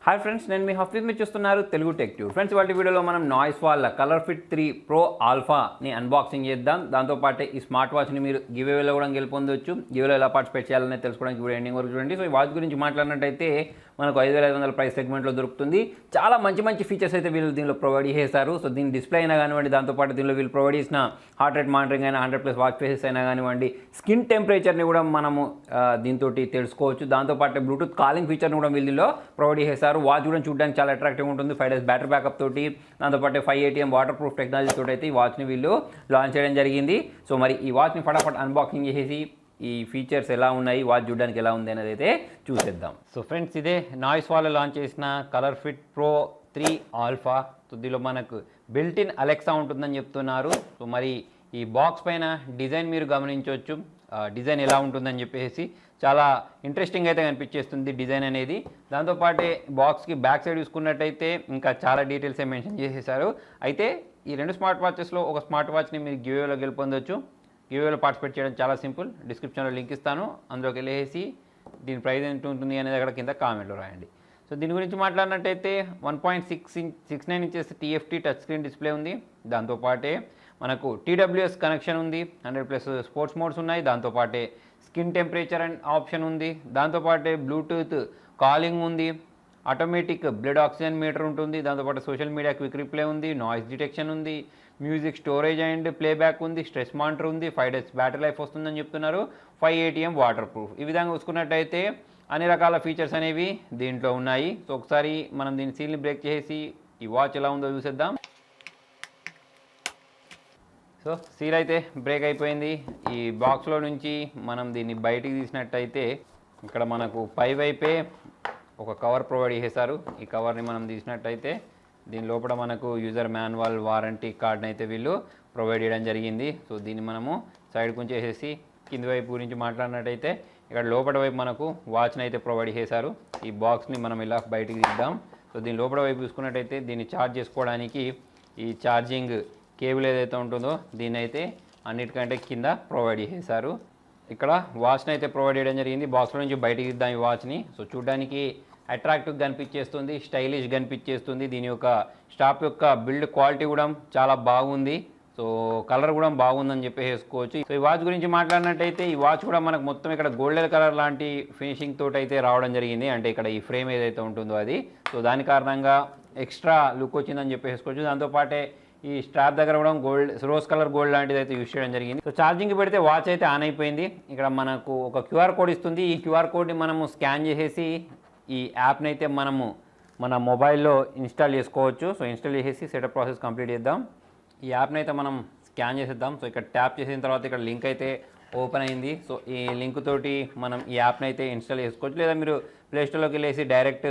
Hi friends, నేను మీ హఫీజ్. మీరు చూస్తున్నారు తెలుగు టెక్ ట్యూబ్. ఫ్రెండ్స్, వాటి వీడియోలో మనం నాయిస్ వాళ్ళ కలర్ఫిట్ 3 ప్రో ఆల్ఫాని అన్బాక్సింగ్ చేద్దాం. దాంతోపాటు ఈ స్మార్ట్ వాచ్ని మీరు గివేవేలో కూడా గెలుపొందొచ్చు. గివేలో ఎలా పార్టిసిపేట్ చేయాలని తెలుసుకోవడానికి వీడియో ఎండింగ్ వరకు చూడండి. సో ఈ వాచ్ గురించి మాట్లాడినట్టయితే మనకు 5500 ప్రైస్ సెగ్మెంట్లో దొరుకుతుంది. చాలా మంచి ఫీచర్స్ అయితే వీళ్ళు దీనిలో ప్రొవైడ్ చేశారు. సో దీని డిస్ప్లే అయినా కానివ్వండి, దాంతోపాటు దీనిలో వీళ్ళు ప్రొవైడ్ చేసిన హార్ట్ రేట్ మానిటరింగ్ అయినా 100+ వాచ్ ఫేసెస్ అయినా కానివ్వండి, స్కిన్ టెంపరేచర్ని కూడా మనము దీంతో తెలుసుకోవచ్చు. దాంతోపాటు బ్లూటూత్ కాలింగ్ ఫీచర్ని కూడా వీళ్ళు దీనిలో ప్రొవైడ్ చేశారు. వాచ్ కూడా చూడడానికి చాలా అట్రాక్టివ్గా ఉంటుంది. 5 days బ్యాటరీ బ్యాకప్ తోటి, దాంతోపాటు 5 ATM వాటర్ ప్రూఫ్ టెక్నాలజీ తోటి అయితే ఈ వాచ్ని వీళ్ళు లాంచ్ చేయడం జరిగింది. సో మరి ఈ వాచ్ని ఫటాఫట్ అన్బాక్సింగ్ చేసేసి ఈ ఫీచర్స్ ఎలా ఉన్నాయి, వాచ్ చూడడానికి ఎలా ఉంది అనేది అయితే చూసేద్దాం. సో ఫ్రెండ్స్, ఇదే నాయిస్ వాళ్ళు లాంచ్ చేసిన కలర్ఫిట్ ప్రో 3 ఆల్ఫా. సో దీనిలో మనకు బిల్ట్ ఇన్ అలెక్సా ఉంటుందని చెప్తున్నారు. సో మరి ఈ బాక్స్ పైన డిజైన్ మీరు గమనించవచ్చు. డిజైన్ ఎలా ఉంటుందని చెప్పేసి చాలా ఇంట్రెస్టింగ్ అయితే కనిపించేస్తుంది డిజైన్ అనేది. దాంతోపాటే బాక్స్కి బ్యాక్ సైడ్ చూసుకున్నట్టయితే ఇంకా చాలా డీటెయిల్స్ మెన్షన్ చేసేసారు. అయితే ఈ రెండు స్మార్ట్ వాచెస్లో ఒక స్మార్ట్ వాచ్ని మీరు గివేవేలో గెలుపొందొచ్చు. గివేవేలో పార్టిసిపేట్ చేయడం చాలా సింపుల్. డిస్క్రిప్షన్లో లింక్ ఇస్తాను, అందులోకి వెళ్ళేసి దీని ప్రైస్ ఎంత ఉంటుంది అనేది అక్కడ కింద కామెంట్లో రాయండి. సో దీని గురించి మాట్లాడినట్టయితే 1.69 inches TFT touch screen display ఉంది. దాంతోపాటే మనకు TWS కనెక్షన్ ఉంది, 100+ స్పోర్ట్స్ మోడ్స్ ఉన్నాయి. దాంతోపాటే స్కిన్ టెంపరేచర్ అండ్ ఆప్షన్ ఉంది. దాంతోపాటే బ్లూటూత్ కాలింగ్ ఉంది, ఆటోమేటిక్ బ్లడ్ ఆక్సిజన్ మీటర్ ఉంటుంది. దాంతోపాటు సోషల్ మీడియా క్విక్ రిప్లై ఉంది, నాయిస్ డిటెక్షన్ ఉంది, మ్యూజిక్ స్టోరేజ్ అండ్ ప్లేబ్యాక్ ఉంది, స్ట్రెస్ మానిటర్ ఉంది, 5 days బ్యాటరీ లైఫ్ వస్తుందని చెప్తున్నారు, 5 ATM వాటర్ ప్రూఫ్. ఈ విధంగా చూసుకున్నట్టయితే అన్ని రకాల ఫీచర్స్ అనేవి దీంట్లో ఉన్నాయి. సో ఒకసారి మనం దీని సీల్ని బ్రేక్ చేసి ఈ వాచ్ ఎలా ఉందో చూసేద్దాం. సో సీల్ అయితే బ్రేక్ అయిపోయింది. ఈ బాక్స్లో నుంచి మనం దీన్ని బయటికి తీసినట్టయితే ఇక్కడ మనకు పై వైపే ఒక కవర్ ప్రొవైడ్ చేశారు. ఈ కవర్ని మనం తీసినట్టయితే దీని లోపల మనకు యూజర్ మాన్యువల్, వారంటీ కార్డ్ని అయితే వీళ్ళు ప్రొవైడ్ చేయడం జరిగింది. సో దీన్ని మనము సైడ్కి ఉంచేసేసి కింది వైపు గురించి మాట్లాడినట్టయితే ఇక్కడ లోపల వైపు మనకు వాచ్ని అయితే ప్రొవైడ్ చేశారు. ఈ బాక్స్ని మనం ఇలా బయటికి తీద్దాం. సో దీని లోపల వైపు చూసుకున్నట్టయితే దీన్ని ఛార్జ్ చేసుకోవడానికి ఈ ఛార్జింగ్ కేబుల్ ఏదైతే ఉంటుందో దీన్ని అయితే అన్నిటికంటే కింద ప్రొవైడ్ చేశారు. ఇక్కడ వాచ్ని అయితే ప్రొవైడ్ చేయడం జరిగింది. బాక్స్లో నుంచి బయటికి తీద్దాం ఈ వాచ్ని. సో చూడడానికి అట్రాక్టివ్గా కనిపించేస్తుంది, స్టైలిష్గా కనిపించేస్తుంది. దీని యొక్క స్టాప్ యొక్క బిల్డ్ క్వాలిటీ కూడా చాలా బాగుంది. సో కలర్ కూడా బాగుందని చెప్పేసుకోవచ్చు. సో ఈ వాచ్ గురించి మాట్లాడినట్టయితే ఈ వాచ్ కూడా మనకు మొత్తం ఇక్కడ గోల్డెన్ కలర్ లాంటి ఫినిషింగ్ తోటి అయితే రావడం జరిగింది. అంటే ఇక్కడ ఈ ఫ్రేమ్ ఏదైతే ఉంటుందో అది. సో దాని కారణంగా ఎక్స్ట్రా లుక్ వచ్చిందని చెప్పేసుకోవచ్చు. దాంతోపాటే ఈ స్ట్రాప్ దగ్గర కూడా రోజ్ కలర్ గోల్డ్ లాంటిది అయితే యూజ్ చేయడం జరిగింది. సో ఛార్జింగ్కి పెడితే వాచ్ అయితే ఆన్ అయిపోయింది. ఇక్కడ మనకు ఒక QR కోడ్ ఇస్తుంది. ఈ QR కోడ్ని మనము స్కాన్ చేసేసి ఈ యాప్ని అయితే మనము మన మొబైల్లో ఇన్స్టాల్ చేసుకోవచ్చు. సో ఇన్స్టాల్ చేసేసి సెటప్ ప్రాసెస్ కంప్లీట్ చేద్దాం. ఈ యాప్ని అయితే మనం స్కాన్ చేసేద్దాం. సో ఇక్కడ ట్యాప్ చేసిన తర్వాత ఇక్కడ లింక్ అయితే ఓపెన్ అయింది. సో ఈ లింక్ తోటి మనం ఈ యాప్ని అయితే ఇన్స్టాల్ చేసుకోవచ్చు. లేదా మీరు ప్లేస్టోర్లోకి వెళ్ళేసి డైరెక్ట్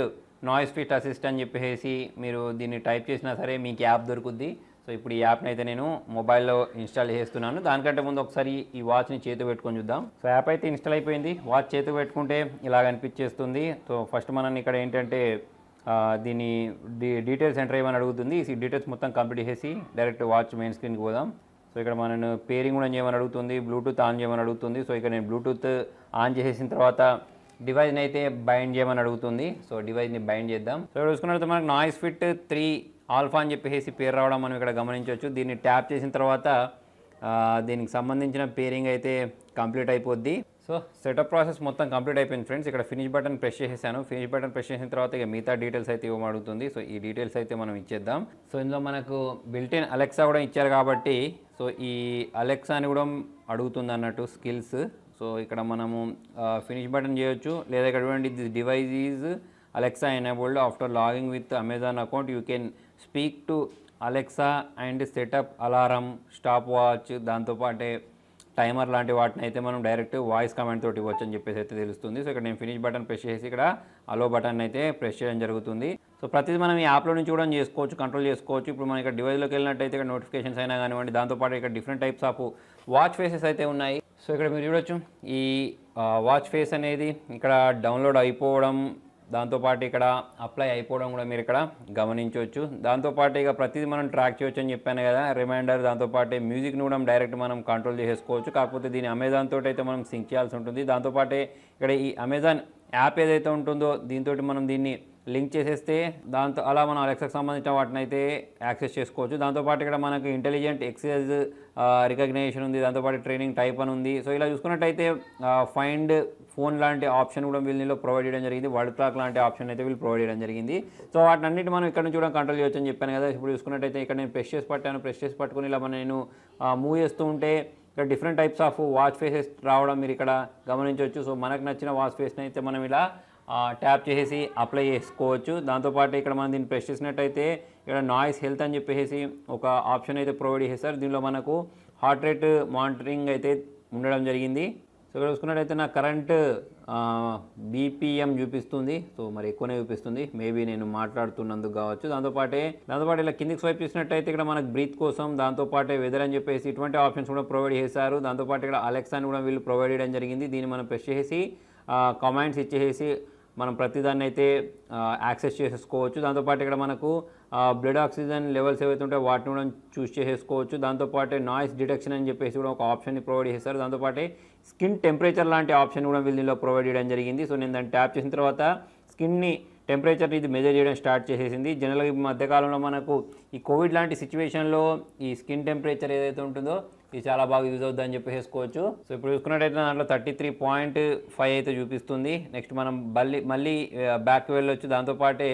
నాయిస్ ఫిట్ అసిస్ట్ అని చెప్పేసి మీరు దీన్ని టైప్ చేసినా సరే మీకు యాప్ దొరుకుద్ది. సో ఇప్పుడు ఈ యాప్ని అయితే నేను మొబైల్లో ఇన్స్టాల్ చేస్తున్నాను. దానికంటే ముందు ఒకసారి ఈ వాచ్ని చేతికి పెట్టుకొని చూద్దాం. సో యాప్ అయితే ఇన్స్టాల్ అయిపోయింది. వాచ్ చేతికి పెట్టుకుంటే ఇలా కనిపించేస్తుంది. సో ఫస్ట్ మనం ఇక్కడ ఏంటంటే దీని డీటెయిల్స్ ఎంటర్ చేయమని అడుగుతుంది. ఈ డీటెయిల్స్ మొత్తం కంప్లీట్ చేసి డైరెక్ట్ వాచ్ మెయిన్ స్క్రీన్కి పోదాం. సో ఇక్కడ మనం పేరింగ్ కూడా చేయమని అడుగుతుంది, బ్లూటూత్ ఆన్ చేయమని అడుగుతుంది. సో ఇక్కడ నేను బ్లూటూత్ ఆన్ చేసేసిన తర్వాత డివైస్ని అయితే బైండ్ చేయమని అడుగుతుంది. సో డివైస్ని బైండ్ చేద్దాం. సో ఇక్కడ చూసుకున్నట్టు మనకు నాయిస్ ఫిట్ 3 ఆల్ఫా అని చెప్పేసి పేరు రావడం మనం ఇక్కడ గమనించవచ్చు. దీన్ని ట్యాప్ చేసిన తర్వాత దీనికి సంబంధించిన పేరింగ్ అయితే కంప్లీట్ అయిపోద్ది. సో సెటప్ ప్రాసెస్ మొత్తం కంప్లీట్ అయిపోయింది ఫ్రెండ్స్. ఇక్కడ ఫినిష్ బటన్ ప్రెస్ చేసేసాను. ఫినిష్ బటన్ ప్రెస్ చేసిన తర్వాత ఇక మిగతా డీటెయిల్స్ అయితే ఇవ్వమడుగుతుంది. సో ఈ డీటెయిల్స్ అయితే మనం ఇచ్చేద్దాం. సో ఇందులో మనకు బిల్ట్ ఇన్ అలెక్సా కూడా ఇచ్చారు కాబట్టి సో ఈ అలెక్సాని కూడా అడుగుతుంది అన్నట్టు స్కిల్స్. సో ఇక్కడ మనము ఫినిష్ బటన్ చేయొచ్చు. లేదా ఇక్కడ this device is Alexa enabled after logging with Amazon account you can speak to Alexa and setup alarm, stopwatch, దాంతోపాటే టైమర్ లాంటి వాటిని అయితే మనం డైరెక్ట్ వాయిస్ కమాండ్ తోటి ఇవ్వచ్చు అని చెప్పేసి అయితే తెలుస్తుంది. సో ఇక్కడ నేను ఫినిష్ బటన్ ప్రెస్ చేసి ఇక్కడ అలో బటన్ అయితే ప్రెస్ చేయడం జరుగుతుంది. సో ప్రతిదీ మనం ఈ యాప్లో నుంచి కూడా చేసుకోవచ్చు, కంట్రోల్ చేసుకోవచ్చు. ఇప్పుడు మనం ఇక్కడ డివైస్లోకి వెళ్ళినట్టయితే ఇక్కడ నోటిఫికేషన్స్ అయినా కానివ్వండి, దాంతోపాటు ఇక్కడ different types of watch faces అయితే ఉన్నాయి. సో ఇక్కడ మీరు చూడొచ్చు ఈ వాచ్ ఫేస్ అనేది ఇక్కడ డౌన్లోడ్ అయిపోవడం, దాంతోపాటు ఇక్కడ అప్లై అయిపోవడం కూడా మీరు ఇక్కడ గమనించవచ్చు. దాంతోపాటు ఇక ప్రతిదీ మనం ట్రాక్ చేయొచ్చు అని చెప్పాను కదా, రిమైండర్, దాంతోపాటు మ్యూజిక్ని కూడా డైరెక్ట్ మనం కంట్రోల్ చేసుకోవచ్చు. కాకపోతే దీని అమెజాన్ తోటి అయితే మనం సింక్ చేయాల్సి ఉంటుంది. దాంతోపాటే ఇక్కడ ఈ అమెజాన్ యాప్ ఏదైతే ఉంటుందో దీంతో మనం దీన్ని లింక్ చేసేస్తే దాంతో అలా మనం అలెక్సాకి సంబంధించిన వాటిని అయితే యాక్సెస్ చేసుకోవచ్చు. దాంతోపాటు ఇక్కడ మనకు ఇంటెలిజెంట్ ఎక్సైజ్ రికగ్నేషన్ ఉంది, దాంతోపాటు ట్రైనింగ్ టైప్ అని ఉంది. సో ఇలా చూసుకున్నట్టయితే ఫైండ్ ఫోన్ లాంటి ఆప్షన్ కూడా వీళ్ళలో ప్రొవైడ్ చేయడం జరిగింది, వరల్డ్ క్లాక్ లాంటి ఆప్షన్ అయితే వీళ్ళు ప్రొవైడ్ చేయడం జరిగింది. సో వాటిని అన్నిటి మనం ఇక్కడ నుంచి కూడా కంట్రోల్ చేయొచ్చు అని చెప్పాను కదా. ఇప్పుడు చూసుకున్నట్టయితే ఇక్కడ నేను ప్రెస్ చేసి పట్టుకుని ఇలా నేను మూవ్ చేస్తూ ఉంటే ఇక్కడ different types of watch faces రావడం మీరు ఇక్కడ గమనించవచ్చు. సో మనకు నచ్చిన వాచ్ ఫేస్ని అయితే మనం ఇలా ట్యాప్ చేసేసి అప్లై చేసుకోవచ్చు. దాంతోపాటు ఇక్కడ మనం దీన్ని ప్రెస్ చేసినట్టయితే ఇక్కడ నాయిస్ హెల్త్ అని చెప్పేసి ఒక ఆప్షన్ అయితే ప్రొవైడ్ చేశారు. దీనిలో మనకు హార్ట్ రేట్ మానిటరింగ్ అయితే ఉండడం జరిగింది. సో ఇక్కడ చూసుకున్నట్టయితే నా కరెంట్ బీపీఎం చూపిస్తుంది. సో మరి ఎక్కువనే చూపిస్తుంది, మేబీ నేను మాట్లాడుతున్నందుకు కావచ్చు. దాంతోపాటు ఇలా కిందికి స్వైప్ చేసినట్టయితే ఇక్కడ మనకు బ్రీత్ కోసం, దాంతోపాటు వెదర్ అని చెప్పేసి ఇటువంటి ఆప్షన్స్ కూడా ప్రొవైడ్ చేశారు. దాంతోపాటు ఇక్కడ అలెక్సాని కూడా వీళ్ళు ప్రొవైడ్ చేయడం జరిగింది. దీన్ని మనం ప్రెస్ చేసి కమాండ్స్ ఇచ్చేసి మనం ప్రతిదాన్ని అయితే యాక్సెస్ చేసేసుకోవచ్చు. దాంతోపాటు ఇక్కడ మనకు బ్లడ్ ఆక్సిజన్ లెవెల్స్ ఏవైతే ఉంటాయో వాటిని కూడా చూస్ చేసేసుకోవచ్చు. దాంతోపాటు నాయిస్ డిటెక్షన్ అని చెప్పేసి కూడా ఒక ఆప్షన్ని ప్రొవైడ్ చేస్తారు. దాంతోపాటు స్కిన్ టెంపరేచర్ లాంటి ఆప్షన్ కూడా వీళ్ళు దీనిలో ప్రొవైడ్ చేయడం జరిగింది. సో నేను దాన్ని ట్యాప్ చేసిన తర్వాత స్కిన్ని టెంపరేచర్ ఇది మెజర్ చేయడం స్టార్ట్ చేసేసింది. జనరల్గా ఈ మధ్యకాలంలో మనకు ఈ కోవిడ్ లాంటి సిచ్యువేషన్లో ఈ స్కిన్ టెంపరేచర్ ఏదైతే ఉంటుందో ఇది చాలా బాగా యూజ్ అవుతుందని చెప్పేసుకోవచ్చు. సో ఇప్పుడు చూసుకున్నట్టయితే దాంట్లో 33.5 అయితే చూపిస్తుంది. నెక్స్ట్ మనం మళ్ళీ బ్యాక్ వెళ్ళొచ్చు. దాంతోపాటే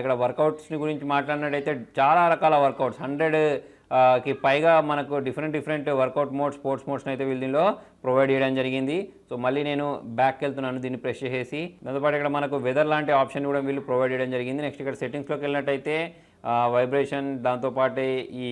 ఇక్కడ వర్కౌట్స్ని గురించి మాట్లాడినట్టయితే చాలా రకాల వర్కౌట్స్ 100కి పైగా మనకు డిఫరెంట్ వర్కౌట్ మోడ్స్, స్పోర్ట్స్ మోడ్స్ని అయితే వీళ్ళు దీనిలో ప్రొవైడ్ చేయడం జరిగింది. సో మళ్ళీ నేను బ్యాక్ వెళ్తున్నాను దీన్ని ప్రెస్ చేసేసి. దాంతోపాటు ఇక్కడ మనకు వెదర్ లాంటి ఆప్షన్ కూడా వీళ్ళు ప్రొవైడ్ చేయడం జరిగింది. నెక్స్ట్ ఇక్కడ సెట్టింగ్స్లోకి వెళ్ళినట్టయితే వైబ్రేషన్, దాంతోపాటు ఈ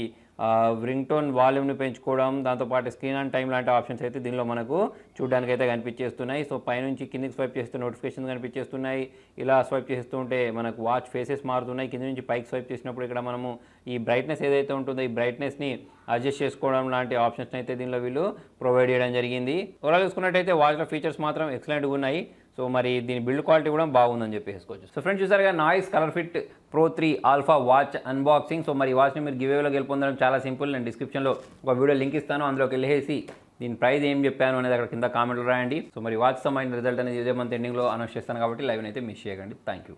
రింగ్ టోన్ వాల్యూమ్ని పెంచుకోవడం, దాంతోపాటు స్క్రీన్ అండ్ టైం లాంటి ఆప్షన్స్ అయితే దీనిలో మనకు చూడడానికి అయితే కనిపించేస్తున్నాయి. సో పైనుంచి కిందికి స్వైప్ చేస్తే నోటిఫికేషన్స్ కనిపించేస్తున్నాయి. ఇలా స్వైప్ చేస్తూ ఉంటే మనకు వాచ్ ఫేసెస్ మారుతున్నాయి. కింద నుంచి పైకి స్వైప్ చేసినప్పుడు ఇక్కడ మనము ఈ బ్రైట్నెస్ ఏదైతే ఉంటుందో ఈ బ్రైట్నెస్ని అడ్జస్ట్ చేసుకోవడం లాంటి ఆప్షన్స్ అయితే దీనిలో వీళ్ళు ప్రొవైడ్ చేయడం జరిగింది. ఓవరాల్ చూసుకున్నట్టయితే వాచ్లో ఫీచర్స్ మాత్రం ఎక్సలెంట్గా ఉన్నాయి. సో మరి దీని బిల్డ్ క్వాలిటీ కూడా బాగుందని చెప్పేసుకోవచ్చు. సో ఫ్రెండ్స్ చూసారుగా Noise ColorFit Pro 3 alpha watch unboxing. So మరి వాచ్ని మీరు గివేలో గెలుపొందడం చాలా సింపుల్. నేను డిస్క్రిప్షన్లో ఒక వీడియో లింక్ ఇస్తాను, అందులోకి వెళ్ళేసి దీని ప్రైస్ ఏం చెప్పాను అనేది అక్కడ కింద కామెంట్లో రాయండి. సో మరి వాచ్ సంబంధించిన రిజల్ట్ అనేది ఇదే మంత్ ఎండింగ్లో అనౌన్స్ చేస్తాను కాబట్టి లైవ్ అయితే మిస్ చేయకండి. Thank you.